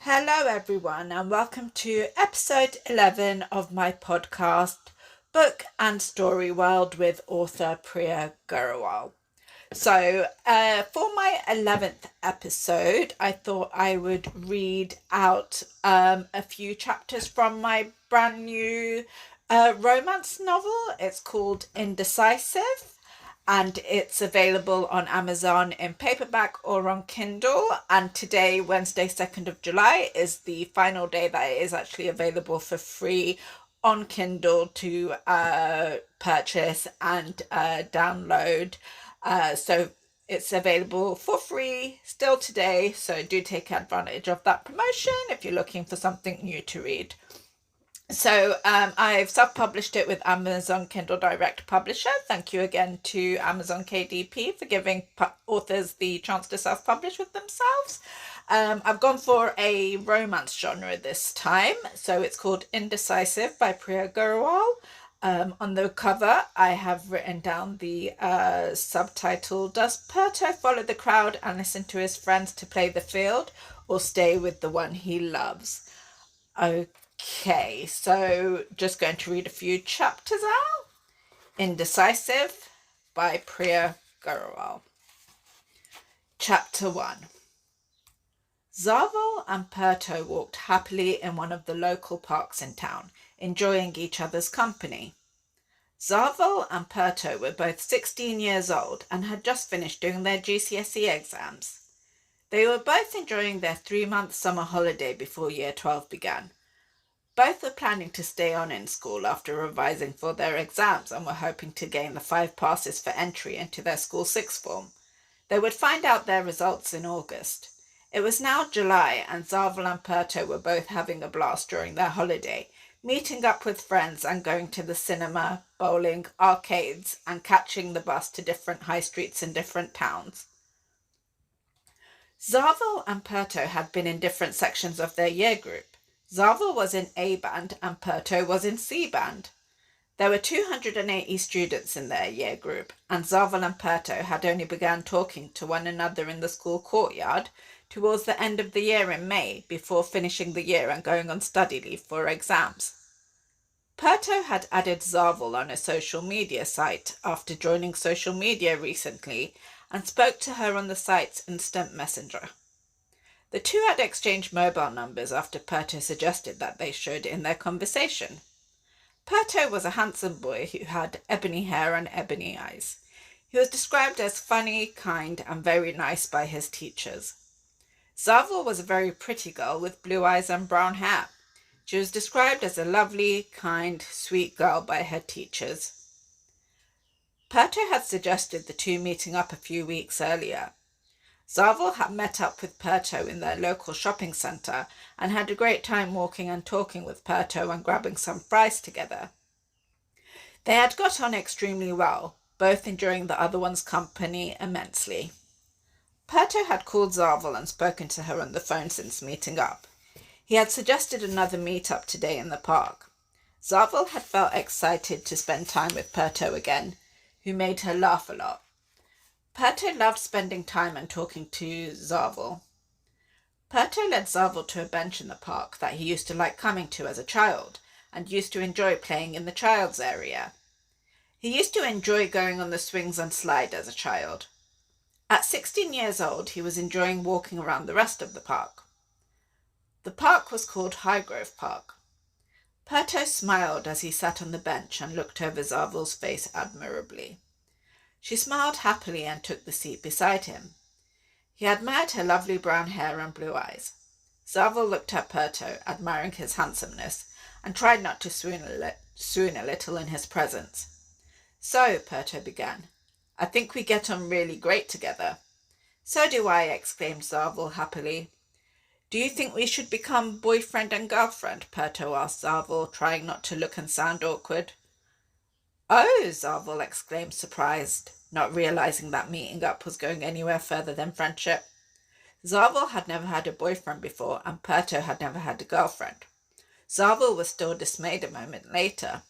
Hello, everyone, and welcome to episode 11 of my podcast, Book and Story World with author Priya Grewal. So, for my 11th episode, I thought I would read out a few chapters from my brand new romance novel. It's called Indecisive, and it's available on Amazon in paperback or on Kindle. And today, Wednesday, 2nd of July, is the final day that it is actually available for free on Kindle to purchase and download. So it's available for free still today. So do take advantage of that promotion if you're looking for something new to read. So I've self-published it with Amazon Kindle Direct Publisher. Thank you again to Amazon KDP for giving authors the chance to self-publish with themselves. I've gone for a romance genre this time. So it's called Indecisive by Priya Grewal. On the cover, I have written down the subtitle, Does Perto follow the crowd and listen to his friends to play the field, or stay with the one he loves? Okay, so just going to read a few chapters out. Indecisive by Priya Grewal. Chapter 1. Zarval and Perto walked happily in one of the local parks in town, enjoying each other's company. Zarval and Perto were both 16 years old and had just finished doing their GCSE exams. They were both enjoying their 3-month summer holiday before Year 12 began. Both were planning to stay on in school after revising for their exams and were hoping to gain the 5 passes for entry into their school 6th form. They would find out their results in August. It was now July, and Zarval and Perto were both having a blast during their holiday, meeting up with friends and going to the cinema, bowling, arcades, and catching the bus to different high streets in different towns. Zarval and Perto had been in different sections of their year group. Zarval was in A band and Perto was in C band. There were 280 students in their year group, and Zarval and Perto had only begun talking to one another in the school courtyard towards the end of the year in May, before finishing the year and going on study leave for exams. Perto had added Zarval on a social media site after joining social media recently and spoke to her on the site's instant messenger. The two had exchanged mobile numbers after Perto suggested that they should in their conversation. Perto was a handsome boy who had ebony hair and ebony eyes. He was described as funny, kind, and very nice by his teachers. Zarval was a very pretty girl with blue eyes and brown hair. She was described as a lovely, kind, sweet girl by her teachers. Perto had suggested the two meeting up a few weeks earlier. Zarval had met up with Perto in their local shopping centre and had a great time walking and talking with Perto and grabbing some fries together. They had got on extremely well, both enjoying the other one's company immensely. Perto had called Zarval and spoken to her on the phone since meeting up. He had suggested another meet-up today in the park. Zarval had felt excited to spend time with Perto again, who made her laugh a lot. Perto loved spending time and talking to Zarval. Perto led Zarval to a bench in the park that he used to like coming to as a child and used to enjoy playing in the child's area. He used to enjoy going on the swings and slide as a child. At 16 years old, he was enjoying walking around the rest of the park. The park was called Highgrove Park. Perto smiled as he sat on the bench and looked over Zarval's face admirably. She smiled happily and took the seat beside him. He admired her lovely brown hair and blue eyes. Zarval looked at Perto, admiring his handsomeness, and tried not to swoon a little in his presence. So, Perto began, I think we get on really great together. So do I, exclaimed Zarval happily. Do you think we should become boyfriend and girlfriend? Perto asked Zarval, trying not to look and sound awkward. Oh, Zarval exclaimed, surprised, not realizing that meeting up was going anywhere further than friendship. Zarval had never had a boyfriend before, and Perto had never had a girlfriend. Zarval was still dismayed a moment later.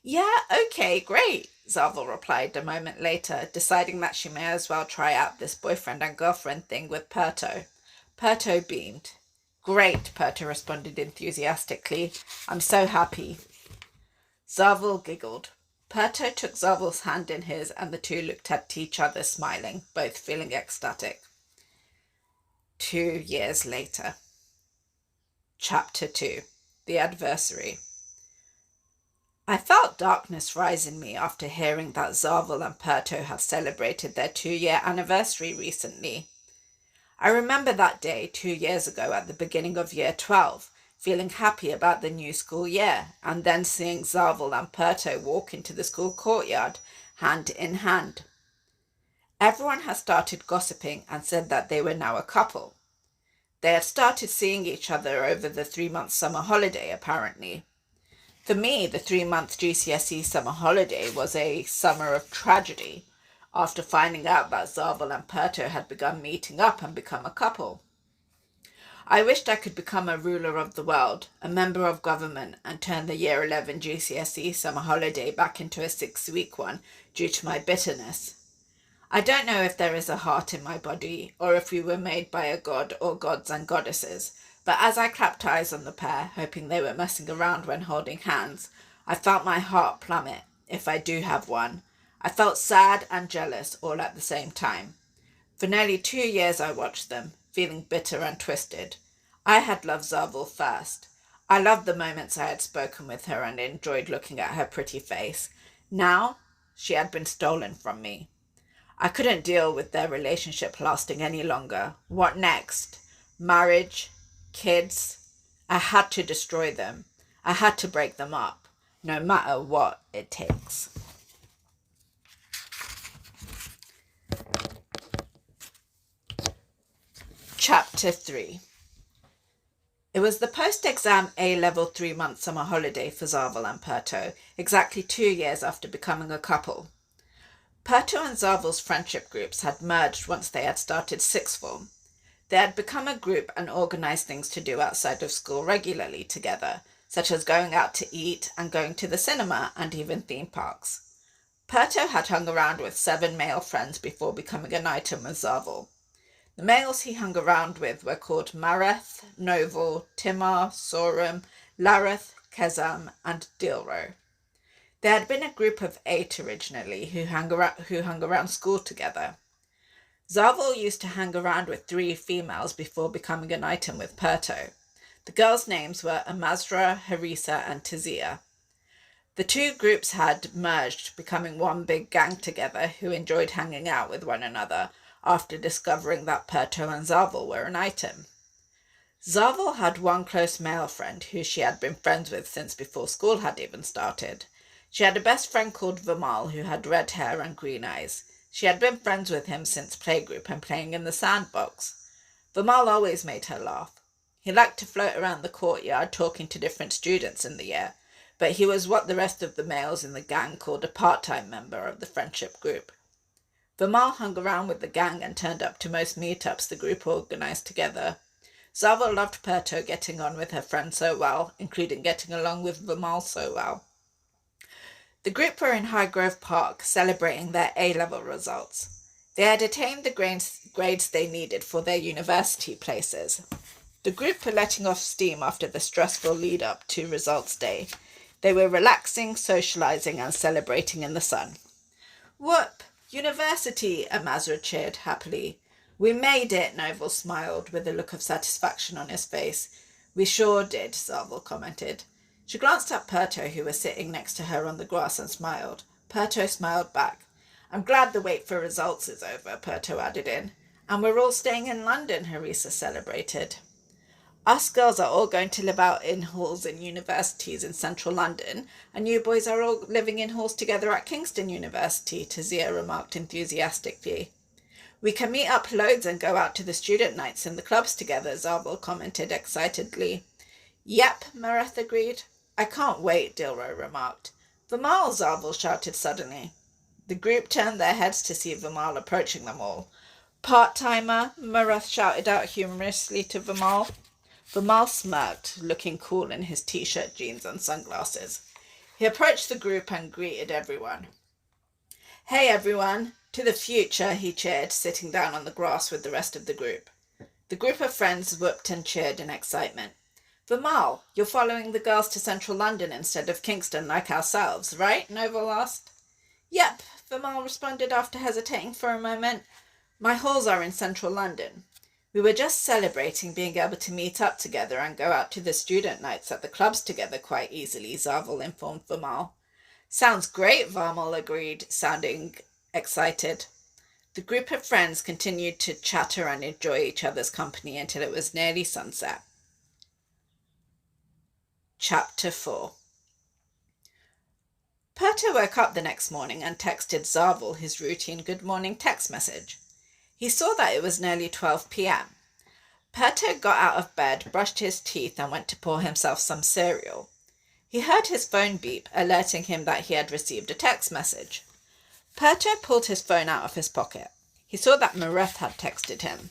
Yeah, okay, great, Zarval replied a moment later, deciding that she may as well try out this boyfriend and girlfriend thing with Perto. Perto beamed. Great, Perto responded enthusiastically. I'm so happy. Zarval giggled. Perto took Zarval's hand in his, and the two looked at each other, smiling, both feeling ecstatic. 2 years later. Chapter 2. The Adversary. I felt darkness rise in me after hearing that Zarval and Perto have celebrated their 2-year anniversary recently. I remember that day 2 years ago at the beginning of year 12, feeling happy about the new school year, and then seeing Zarval and Perto walk into the school courtyard, hand in hand. Everyone had started gossiping and said that they were now a couple. They had started seeing each other over the 3-month summer holiday, apparently. For me, the 3-month GCSE summer holiday was a summer of tragedy, after finding out that Zarval and Perto had begun meeting up and become a couple. I wished I could become a ruler of the world, a member of government, and turn the year 11 GCSE summer holiday back into a 6-week one due to my bitterness. I don't know if there is a heart in my body, or if we were made by a god or gods and goddesses, but as I clapped eyes on the pair, hoping they were messing around when holding hands, I felt my heart plummet, if I do have one. I felt sad and jealous all at the same time. For nearly 2 years I watched them, feeling bitter and twisted. I had loved Zarval first. I loved the moments I had spoken with her and enjoyed looking at her pretty face. Now, she had been stolen from me. I couldn't deal with their relationship lasting any longer. What next? Marriage? Kids? I had to destroy them. I had to break them up, no matter what it takes. Chapter 3. It was the post-exam A-level 3-month summer holiday for Zarval and Perto, exactly 2 years after becoming a couple. Perto and Zarval's friendship groups had merged once they had started sixth form. They had become a group and organised things to do outside of school regularly together, such as going out to eat and going to the cinema and even theme parks. Perto had hung around with 7 male friends before becoming an item with Zarval. The males he hung around with were called Mareth, Novel, Timar, Sorum, Lareth, Kezam, and Dilro. There had been a group of 8 originally who hung around school together. Zarval used to hang around with 3 females before becoming an item with Perto. The girls' names were Amazra, Harisa, and Tizia. The 2 groups had merged, becoming one big gang together who enjoyed hanging out with one another after discovering that Perto and Zarval were an item. Zarval had one close male friend who she had been friends with since before school had even started. She had a best friend called Vimal who had red hair and green eyes. She had been friends with him since playgroup and playing in the sandbox. Vimal always made her laugh. He liked to float around the courtyard talking to different students in the year, but he was what the rest of the males in the gang called a part-time member of the friendship group. Vimal hung around with the gang and turned up to most meetups the group organised together. Zarval loved Perto getting on with her friends so well, including getting along with Vimal so well. The group were in Highgrove Park celebrating their A-level results. They had attained the grades they needed for their university places. The group were letting off steam after the stressful lead-up to results day. They were relaxing, socialising and celebrating in the sun. Whoop! University, Amazra cheered happily. We made it, Novel smiled with a look of satisfaction on his face. We sure did, Zarval commented. She glanced at Perto, who was sitting next to her on the grass, and smiled. Perto smiled back. I'm glad the wait for results is over, Perto added in. And we're all staying in London, Harisa celebrated. Us girls are all going to live out in halls in universities in central London, and you boys are all living in halls together at Kingston University, Tazia remarked enthusiastically. We can meet up loads and go out to the student nights in the clubs together, Zarval commented excitedly. Yep, Mareth agreed. I can't wait, Dilro remarked. Vimal, Zarval shouted suddenly. The group turned their heads to see Vimal approaching them all. Part-timer, Mareth shouted out humorously to Vimal. Vimal smirked, looking cool in his t-shirt, jeans and sunglasses. He approached the group and greeted everyone. Hey everyone, to the future, he cheered, sitting down on the grass with the rest of the group. The group of friends whooped and cheered in excitement. Vimal, you're following the girls to central London instead of Kingston like ourselves, right? Noble asked. Yep, Vimal responded after hesitating for a moment. My halls are in central London. We were just celebrating being able to meet up together and go out to the student nights at the clubs together quite easily, Zarval informed Vimal. Sounds great, Vimal agreed, sounding excited. The group of friends continued to chatter and enjoy each other's company until it was nearly sunset. Chapter 4. Perto woke up the next morning and texted Zarval his routine good morning text message. He saw that it was nearly 12 p.m. Perto got out of bed, brushed his teeth, and went to pour himself some cereal. He heard his phone beep, alerting him that he had received a text message. Perto pulled his phone out of his pocket. He saw that Mareth had texted him.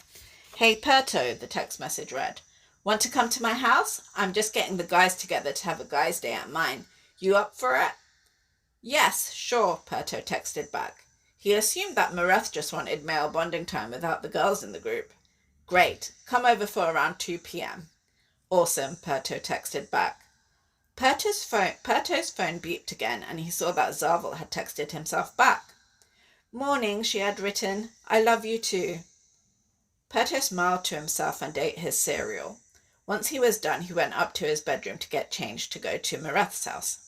Hey Perto, the text message read. Want to come to my house? I'm just getting the guys together to have a guys' day at mine. You up for it? Yes, sure, Perto texted back. He assumed that Mareth just wanted male bonding time without the girls in the group. Great, come over for around 2 p.m. Awesome, Perto texted back. Perto's phone beeped again, and he saw that Zarval had texted himself back. Morning, she had written. I love you too. Perto smiled to himself and ate his cereal. Once he was done, he went up to his bedroom to get changed to go to Mareth's house.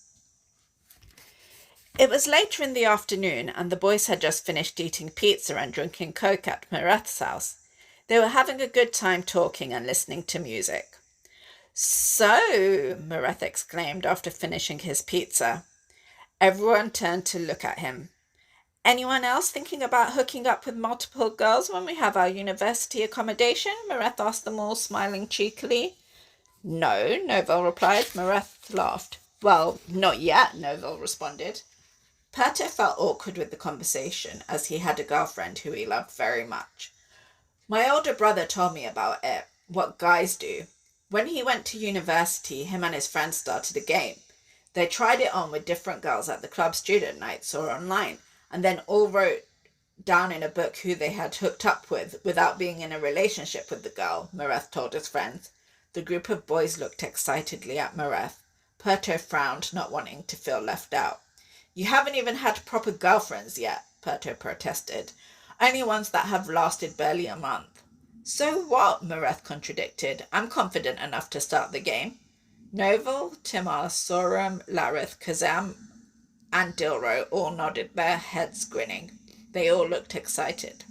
It was later in the afternoon, and the boys had just finished eating pizza and drinking Coke at Mareth's house. They were having a good time talking and listening to music. So, Mareth exclaimed after finishing his pizza. Everyone turned to look at him. Anyone else thinking about hooking up with multiple girls when we have our university accommodation? Mareth asked them all, smiling cheekily. No, Novell replied. Mareth laughed. Well, not yet, Novell responded. Perto felt awkward with the conversation, as he had a girlfriend who he loved very much. My older brother told me about it, what guys do. When he went to university, him and his friends started a game. They tried it on with different girls at the club student nights or online, and then all wrote down in a book who they had hooked up with without being in a relationship with the girl, Mareth told his friends. The group of boys looked excitedly at Mareth. Perto frowned, not wanting to feel left out. You haven't even had proper girlfriends yet, Perto protested. Only ones that have lasted barely a month. So what? Mareth contradicted. I'm confident enough to start the game. Novell, Timar, Sorum, Lareth, Kazam, and Dilro all nodded their heads, grinning. They all looked excited.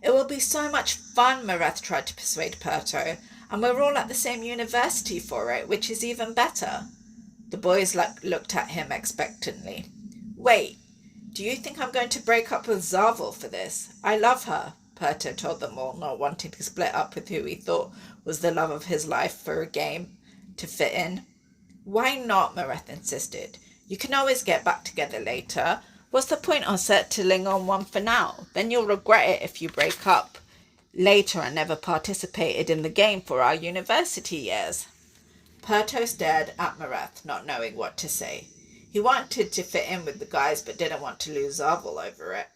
It will be so much fun, Mareth tried to persuade Perto, and we're all at the same university for it, which is even better. The boys looked at him expectantly. Wait, do you think I'm going to break up with Zarval for this? I love her, Perto told them all, not wanting to split up with who he thought was the love of his life for a game to fit in. Why not? Mareth insisted. You can always get back together later. What's the point on settling on one for now? Then you'll regret it if you break up later and never participated in the game for our university years. Perto stared at Mareth, not knowing what to say. He wanted to fit in with the guys but didn't want to lose Zarval over it.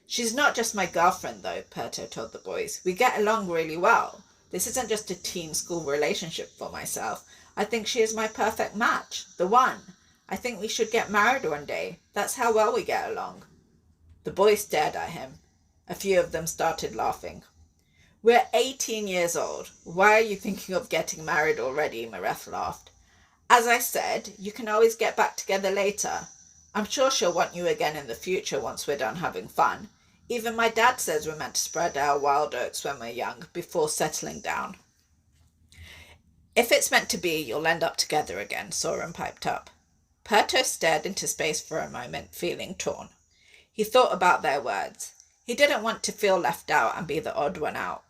She's not just my girlfriend, though, Perto told the boys. We get along really well. This isn't just a teen school relationship for myself. I think she is my perfect match. The one. I think we should get married one day. That's how well we get along. The boys stared at him. A few of them started laughing. We're 18 years old. Why are you thinking of getting married already? Mareth laughed. As I said, you can always get back together later. I'm sure she'll want you again in the future once we're done having fun. Even my dad says we're meant to spread our wild oats when we're young, before settling down. If it's meant to be, you'll end up together again, Soren piped up. Perto stared into space for a moment, feeling torn. He thought about their words. He didn't want to feel left out and be the odd one out.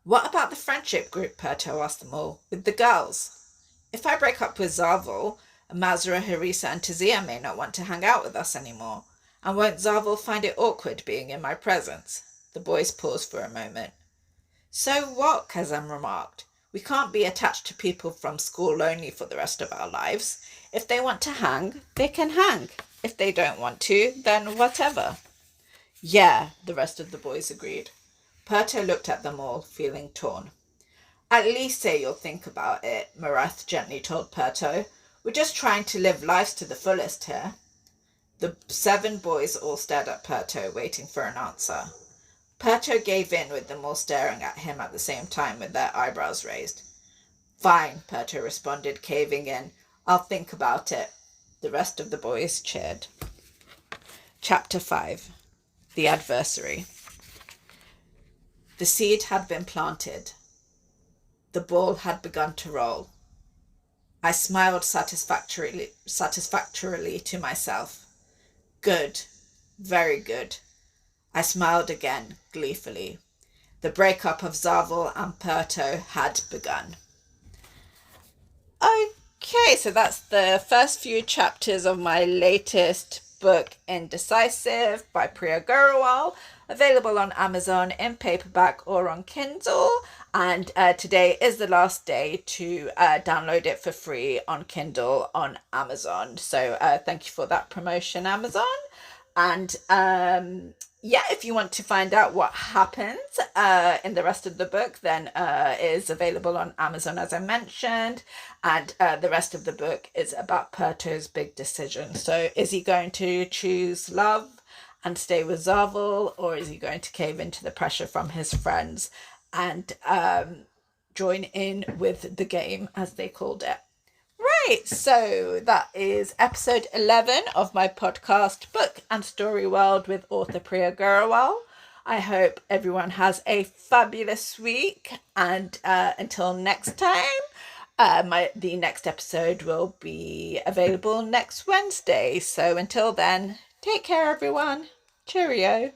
What about the friendship group? Perto asked them all. With the girls? If I break up with Zarval, Mazra, Harisa and Tazia may not want to hang out with us anymore. And won't Zarval find it awkward being in my presence? The boys paused for a moment. So what? Kazam remarked. We can't be attached to people from school only for the rest of our lives. If they want to hang, they can hang. If they don't want to, then whatever. Yeah, the rest of the boys agreed. Perto looked at them all, feeling torn. At least say you'll think about it, Marath gently told Perto. We're just trying to live lives to the fullest here. The 7 boys all stared at Perto, waiting for an answer. Perto gave in, with them all staring at him at the same time with their eyebrows raised. Fine, Perto responded, caving in. I'll think about it. The rest of the boys cheered. Chapter 5. The Adversary. The seed had been planted. The ball had begun to roll. I smiled satisfactorily to myself. Good. Very good. I smiled again, gleefully. The breakup of Zarvel and Perto had begun. Okay, so that's the first few chapters of my latest book, Indecisive, by Priya Grewal, available on Amazon in paperback or on Kindle. And today is the last day to download it for free on Kindle on Amazon. So thank you for that promotion, Amazon. And if you want to find out what happens in the rest of the book, then it is available on Amazon, as I mentioned. And the rest of the book is about Perto's big decision. So is he going to choose love and stay with Zarvel, or is he going to cave into the pressure from his friends and join in with the game, as they called it? Right, so that is episode 11 of my podcast, Book and Story World with author Priya Grewal. I hope everyone has a fabulous week, and until next time, the next episode will be available next Wednesday. So until then, take care, everyone. Cheerio.